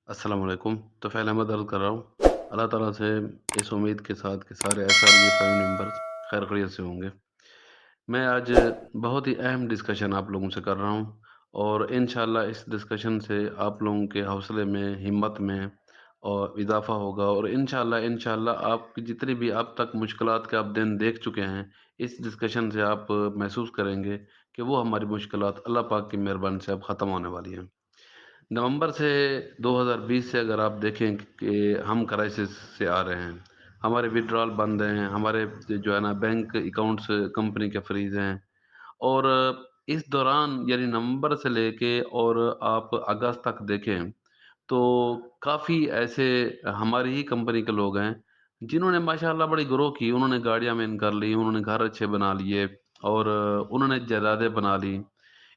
अस्सलाम वालेकुम। तो फ़िलहाल मैं दर्द कर रहा हूँ। अल्लाह ताला से इस उम्मीद के साथ कि सारे एसआरबी फैमिली मेंबर्स खैर खैरियत से होंगे। मैं आज बहुत ही अहम डिस्कशन आप लोगों से कर रहा हूँ और इंशाअल्लाह इस डिस्कशन से आप लोगों के हौसले में, हिम्मत में और इज़ाफ़ा होगा और इंशाअल्लाह आपकी जितनी भी अब तक मुश्किलात के आप दिन देख चुके हैं, इस डिस्कशन से आप महसूस करेंगे कि वो हमारी मुश्किलात अल्लाह पाक की मेहरबानी से अब ख़त्म होने वाली हैं। नवंबर से 2020 से अगर आप देखें कि हम क्राइसिस से आ रहे हैं, हमारे विथड्रॉल बंद हैं, हमारे जो है ना बैंक अकाउंट्स कंपनी के फ्रीज़ हैं और इस दौरान यानी नवंबर से लेके और आप अगस्त तक देखें, तो काफ़ी ऐसे हमारी ही कंपनी के लोग हैं, जिन्होंने माशाअल्लाह बड़ी ग्रो की, उन्होंने गाड़ियाँ में कर ली, उन्होंने घर अच्छे बना लिए और उन्होंने जायदादें बना ली।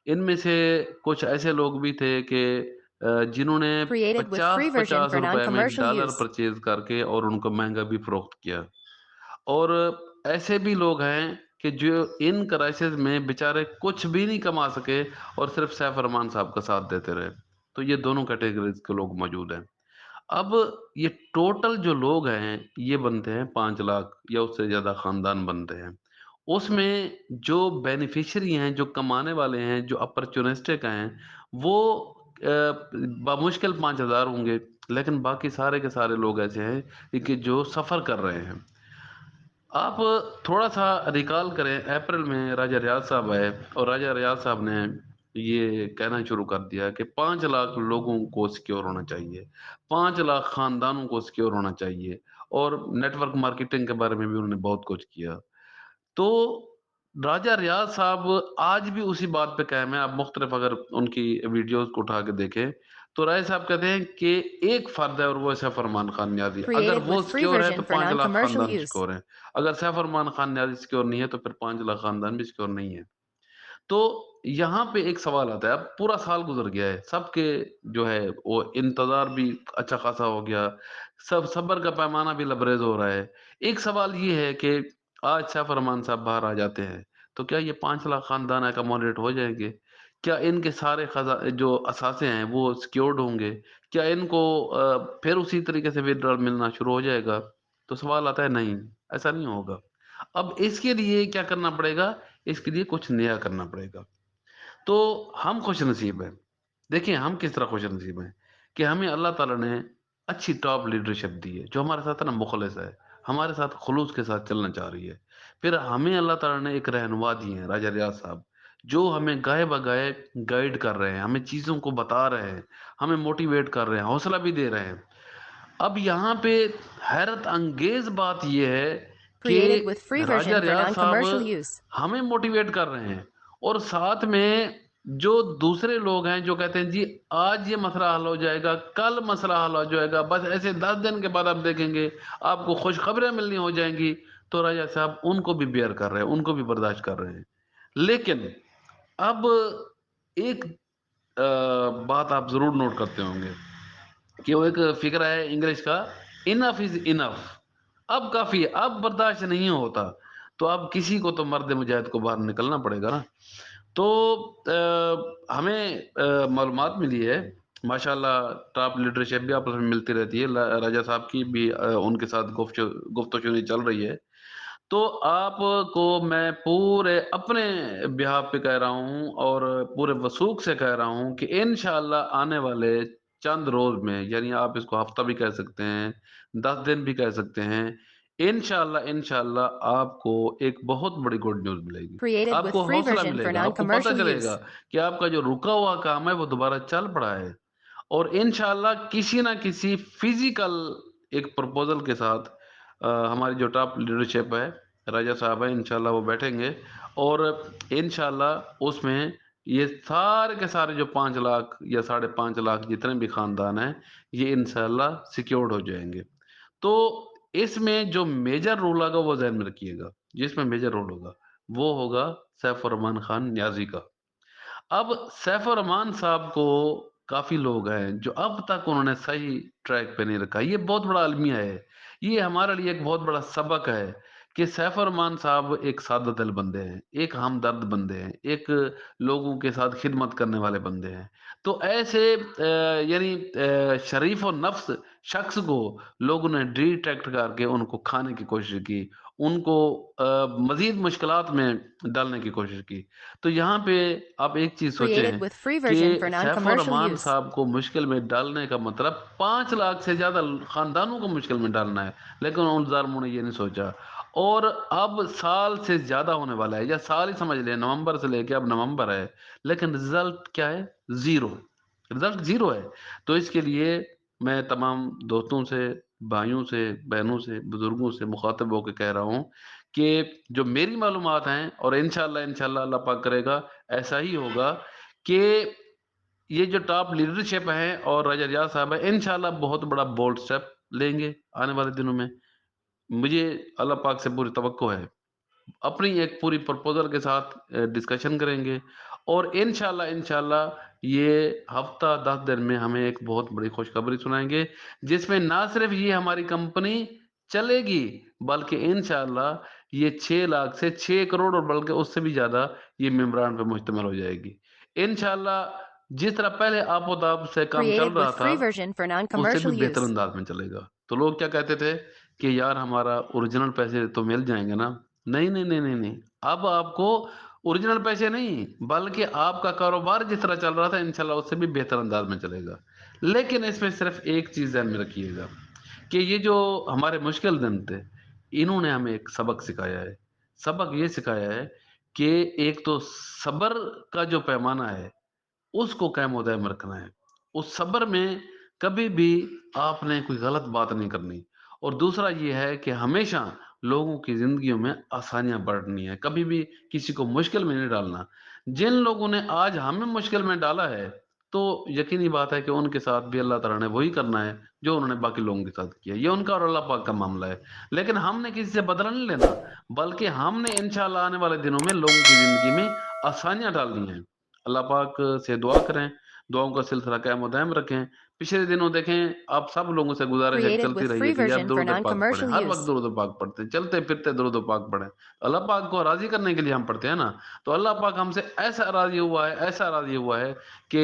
इनमें से कुछ ऐसे लोग भी थे कि जिन्होंने Created with free version for ₹50-50 में non-commercial डॉलर use. परचेज़ करके और उनको महँगा भी फ़रोख्त किया। और ऐसे भी लोग हैं कि जो इन क्राइसिस में बेचारे कुछ भी नहीं कमा सके और सिर्फ़ सैफ अरमान साहब का साथ देते रहे। तो ये दोनों कैटेगरीज़ के लोग मौजूद हैं। अब ये टोटल जो लोग हैं, ये बनते हैं 5 लाख या उससे ज़्यादा ख़ानदान बनते हैं। उसमें जो बेनिफिशियरी हैं, जो कमाने वाले हैं, जो अपॉर्च्युनिस्टिक हैं, वो बमुश्किल 5,000 होंगे, लेकिन बाकी सारे के सारे लोग ऐसे हैं कि जो सफ़र कर रहे हैं। आप थोड़ा-सा रिकॉल करें, अप्रैल में राजा रियाज़ साहब आए और राजा रियाज़ साहब ने ये कहना शुरू कर दिया कि 5 लाख लोगों को सिक्योर होना चाहिए, 5 लाख ख़ानदानों को सिक्योर होना चाहिए और नेटवर्क मार्केटिंग के बारे में भी उन्होंने बहुत कुछ किया। तो राजा रियाज़ साहब आज भी उसी बात पे कायम हैं। आप मुख्तलिफ अगर उनकी वीडियोज़ को उठा के देखें, तो राय साहब कहते हैं कि एक फ़र्द है और वो है सैफ अरमान खान नियाज़ी। अगर Created वो with free सिक्योर है तो version for 5 लाख non-commercial ख़ानदान use. सिक्योर हैं। अगर सैफ अरमान खान नियाज़ी सिक्योर नहीं है, तो फिर 5 लाख ख़ानदान भी सिक्योर नहीं है। तो यहाँ पे एक सवाल आता है, अब पूरा साल गुज़र गया है, सबके जो है वो इंतज़ार भी अच्छा खासा हो गया, सब सब्र का पैमाना भी लबरेज़ हो रहा है। एक सवाल ये है कि आज सैफ अरमान साहब बाहर आ जाते हैं, तो क्या ये 5 लाख ख़ानदान अकोमोडेट हो जाएँगे? क्या इनके सारे जो असासे हैं वो सिक्योर्ड होंगे? क्या इनको फिर उसी तरीके से विथड्रॉल मिलना शुरू हो जाएगा? तो सवाल आता है नहीं, ऐसा नहीं होगा। अब इसके लिए क्या करना पड़ेगा? इसके लिए कुछ नया करना पड़ेगा। तो हम खुशनसीब हैं। देखिए हम किस तरह खुशनसीब हैं कि हमें अल्लाह ताला ने अच्छी टॉप लीडरशिप दी है, जो हमारे साथ है ना मुख़लिस है, हमारे साथ खुलूस के साथ चलना चाह रही है। फिर हमें अल्लाह ताला ने एक रहनुमा दिए हैं, राजा रियाज़ साहब, जो हमें गाए-बगाए गाइड कर रहे हैं, हमें चीज़ों को बता रहे हैं, हमें मोटिवेट कर रहे हैं, हौसला भी दे रहे हैं। अब यहाँ पे हैरत अंगेज़ बात ये है Created with कि free राजा version for रियाज़ साहब non-commercial use. हमें मोटिवेट कर रहे हैं और साथ में जो दूसरे लोग हैं जो कहते हैं जी आज ये मसला हल हो जाएगा, कल मसला हल हो जाएगा, बस ऐसे 10 दिन के बाद आप देखेंगे आपको खुशखबरियाँ मिलनी हो जाएँगी, तो राजा साहब उनको भी बेयर कर रहे हैं, उनको भी बर्दाश्त कर रहे हैं। लेकिन अब एक बात आप ज़रूर नोट करते होंगे कि वो एक फ़िक्रा है इंग्लिश का, इनफ इज़ इनफ। अब काफ़ी है, अब बर्दाश्त नहीं होता। तो अब किसी को तो मर्द मुजाहिद को बाहर निकलना पड़ेगा ना। तो हमें मालूमात मिली है, माशाअल्लाह टॉप लीडरशिप भी आपस में मिलती रहती है। राजा साहब की भी उनके साथ गुफ्तगू चल रही है। तो आपको मैं पूरे अपने बिहाफ़ पे कह रहा हूँ और पूरे वसूख से कह रहा हूँ कि इंशाअल्लाह आने वाले चंद रोज़ में, यानी आप इसको हफ़्ता भी कह सकते हैं, 10 दिन भी कह सकते हैं। इंशाअल्लाह आपको एक बहुत बड़ी गुड न्यूज़ मिलेगी। Created with आपको free हौसला version for मिलेगा, आपको पता non-commercial चलेगा use. कि आपका जो रुका हुआ काम है वो दोबारा चल पड़ा है और इंशाअल्लाह किसी न किसी फ़िज़िकल एक प्रपोज़ल के साथ हमारी जो टॉप लीडरशिप है, राजा साहब हैं, इंशाअल्लाह वो बैठेंगे और इंशाअल्लाह उसमें ये सारे के सारे जो 5 लाख या साढ़े 5 लाख जितने भी ख़ानदान हैं, ये इंशाअल्लाह सिक्योर्ड हो जाएँगे। तो इसमें जो मेजर रोल होगा वो ज़हन में रखिएगा, जिसमें मेजर रोल होगा, वो होगा सैफ अरमान खान नियाज़ी का। अब सैफ अरमान साहब को काफ़ी लोग हैं जो अब तक उन्होंने सही ट्रैक पे नहीं रखा। ये बहुत बड़ा अलमिया है। ये हमारे लिए एक बहुत बड़ा सबक है کہ سیف الرحمان صاحب ایک سادہ دل بندے ہیں، ایک ہمدرد بندے ہیں، ایک لوگوں کے ساتھ خدمت کرنے والے بندے ہیں۔ تو ایسے یعنی شریف و نفس شخص کو لوگوں نے ڈیٹیکٹ کر کے ان کو کھانے کی کوشش کی، ان کو مزید مشکلات میں ڈالنے کی کوشش کی۔ تو یہاں پہ آپ ایک چیز Created سوچیں with free کہ version for Saif non-commercial ur Rahman use. صاحب کو مشکل میں ڈالنے کا مطلب 5 لاکھ سے زیادہ خاندانوں کو مشکل میں ڈالنا ہے، لیکن ان ظالموں نے یہ نہیں سوچا۔ اور اب سال سے زیادہ ہونے والا ہے، یا سال ہی سمجھ لیں، نومبر سے لے کے اب نومبر ہے، لیکن رزلٹ کیا ہے؟ زیرو۔ رزلٹ زیرو ہے۔ تو اس کے لیے میں تمام دوستوں سے، بھائیوں سے، بہنوں سے، بزرگوں سے مخاطب ہو کے کہہ رہا ہوں کہ جو میری معلومات ہیں، اور انشاءاللہ اللہ پاک کرے گا ایسا ہی ہوگا، کہ یہ جو ٹاپ لیڈرشپ ہے اور راجہ ریاض صاحب ہے، انشاءاللہ بہت بڑا بولڈ سٹیپ لیں گے آنے والے دنوں میں۔ مجھے اللہ پاک سے پوری توقع ہے، اپنی ایک پوری پرپوزل کے ساتھ ڈسکشن کریں گے، اور انشاءاللہ یہ ہفتہ 10 دن میں ہمیں ایک بہت بڑی خوشخبری سنائیں گے، جس میں نہ صرف یہ ہماری کمپنی چلے گی، بلکہ انشاءاللہ یہ 6 لاکھ سے 6 کروڑ، اور بلکہ اس سے بھی زیادہ یہ ممبران پہ مشتمل ہو جائے گی انشاءاللہ۔ جس طرح پہلے آپ و تاب سے کام چل Created رہا with تھا، free version for اس سے بھی non-commercial بہتر use. انداز میں چلے گا۔ تو لوگ کیا کہتے تھے کہ یار ہمارا اوریجنل پیسے تو مل جائیں گے نا؟ نہیں نہیں نہیں نہیں نہیں، اب آپ کو اوریجنل پیسے نہیں، بلکہ آپ کا کاروبار جس طرح چل رہا تھا انشاءاللہ اس سے بھی بہتر انداز میں چلے گا۔ لیکن اس میں صرف ایک چیز ذہن میں رکھیے گا کہ یہ جو ہمارے مشکل دن تھے، انہوں نے ہمیں ایک سبق سکھایا ہے۔ سبق یہ سکھایا ہے کہ ایک تو صبر کا جو پیمانہ ہے اس کو قائم و دائم رکھنا ہے۔ اس صبر میں کبھی بھی آپ نے کوئی غلط بات نہیں کرنی، اور دوسرا یہ ہے کہ ہمیشہ لوگوں کی زندگیوں میں آسانیاں بڑھنی ہے، کبھی بھی کسی کو مشکل میں نہیں ڈالنا۔ جن لوگوں نے آج ہمیں مشکل میں ڈالا ہے، تو یقینی بات ہے کہ ان کے ساتھ بھی اللہ تعالیٰ نے وہی کرنا ہے جو انہوں نے باقی لوگوں کے ساتھ کیا۔ یہ ان کا اور اللہ پاک کا معاملہ ہے، لیکن ہم نے کسی سے بدلہ نہیں لینا، بلکہ ہم نے انشاءاللہ آنے والے دنوں میں لوگوں کی زندگی میں آسانیاں ڈالنی ہیں۔ اللہ پاک سے دعا کریں، دعاؤں کا سلسلہ قائم و دائم رکھیں۔ پچھلے دنوں دیکھیں، آپ سب لوگوں سے گزارش ہے کہ Created چلتی with رہیے free کہ یار version for درود پاک پڑھیں، non-commercial ہر وقت use. درود پاک پڑھتے ہیں، چلتے پھرتے درود پاک پڑھیں۔ اللہ پاک کو راضی کرنے کے لیے ہم پڑھتے ہیں نا، تو اللہ پاک ہم سے ایسا راضی ہوا ہے، ایسا راضی ہوا ہے کہ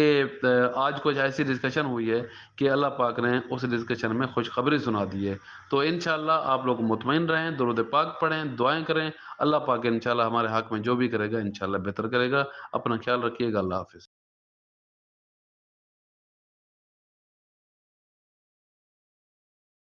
آج کچھ ایسی ڈسکشن ہوئی ہے کہ اللہ پاک نے اس ڈسکشن میں خوشخبری سنا دی ہے۔ تو انشاءاللہ آپ لوگ مطمئن رہیں، درود پاک پڑھیں، دعائیں کریں۔ اللہ پاک انشاءاللہ ہمارے حق میں جو بھی کرے گا انشاءاللہ بہتر کرے گا۔ اپنا خیال رکھیے گا۔ اللہ حافظ۔